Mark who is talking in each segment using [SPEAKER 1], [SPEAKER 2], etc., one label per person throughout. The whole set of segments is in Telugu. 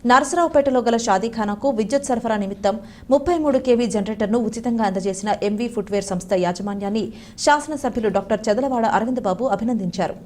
[SPEAKER 1] నరసరావుపేటలో గల షాదీఖానాకు విద్యుత్ సరఫరా నిమిత్తం 33 kV జనరేటర్ను ఉచితంగా అందజేసిన ఎంవీ ఫుట్వేర్ సంస్థ యాజమాన్యాన్ని శాసనసభ్యులు డాక్టర్ చదలవాడ అరవింద్ బాబు అభినందించారు.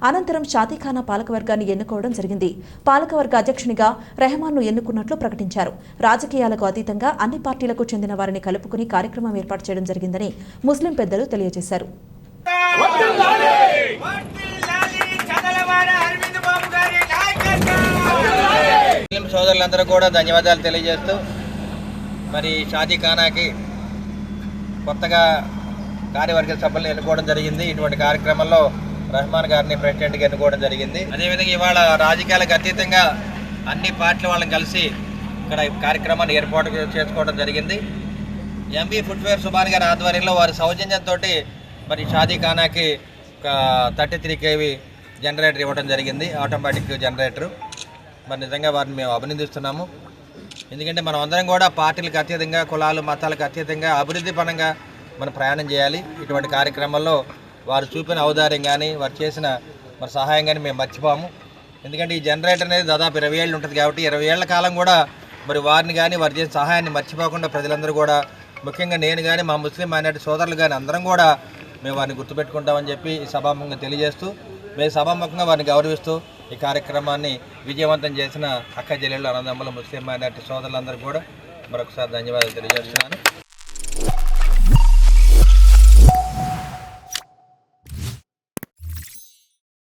[SPEAKER 1] అనంతరం షాదీఖానా పాలకవర్గాన్ని ఎన్నుకోవడం జరిగింది. పాలకవర్గ అధ్యక్షునిగా రెహమాన్ను ఎన్నుకున్నట్లు ప్రకటించారు. రాజకీయాలకు అతీతంగా అన్ని పార్టీలకు చెందిన వారిని కలుపుకుని కార్యక్రమం ఏర్పాటు చేయడం జరిగిందని ముస్లిం పెద్దలు తెలియజేశారు.
[SPEAKER 2] ముస్లిం సోదరులందరూ కూడా ధన్యవాదాలు తెలియజేస్తూ మరి షాదీఖానాకి కొత్తగా కార్యవర్గ సభ్యులను ఎన్నుకోవడం జరిగింది. ఇటువంటి కార్యక్రమంలో రెహమాన్ గారిని ప్రెసిడెంట్గా ఎన్నుకోవడం జరిగింది. అదేవిధంగా ఇవాళ రాజకీయాలకు అతీతంగా అన్ని పార్టీల వాళ్ళని కలిసి ఇక్కడ కార్యక్రమాన్ని ఏర్పాటు చేసుకోవడం జరిగింది. ఎంవీ ఫుట్వేర్ సుభాన్ గారి ఆధ్వర్యంలో వారి సౌజన్యంతో మరి షాదీఖానాకి ఒక 33 kV జనరేటర్ ఇవ్వడం జరిగింది, ఆటోమేటిక్ జనరేటరు. మరి నిజంగా వారిని మేము అభినందిస్తున్నాము. ఎందుకంటే మనం అందరం కూడా పార్టీలకు అతీతంగా, కులాలు మతాలకు అతీతంగా అభివృద్ధి పరంగా మనం ప్రయాణం చేయాలి. ఇటువంటి కార్యక్రమంలో వారు చూపిన ఔదార్యం కానీ వారు చేసిన మరి సహాయం కానీ మేము మర్చిపోము. ఎందుకంటే ఈ జనరేటర్ అనేది దాదాపు 20 ఏళ్ళు ఉంటుంది కాబట్టి 20 ఏళ్ల కాలం కూడా మరి వారిని కానీ వారు చేసిన సహాయాన్ని మర్చిపోకుండా ప్రజలందరూ కూడా, ముఖ్యంగా నేను కానీ మా ముస్లిం మైనారిటీ సోదరులు కానీ అందరం కూడా మేము వారిని గుర్తుపెట్టుకుంటామని చెప్పి ఈ సభాముఖంగా తెలియజేస్తూ, మేము సభాముఖంగా వారిని గౌరవిస్తూ ఈ కార్యక్రమాన్ని విజయవంతం చేసిన అక్క చెల్లెళ్ళు, అన్నదమ్ములు, ముస్లిం మైనారిటీ సోదరులందరూ కూడా మరొకసారి ధన్యవాదాలు తెలియజేస్తున్నాను.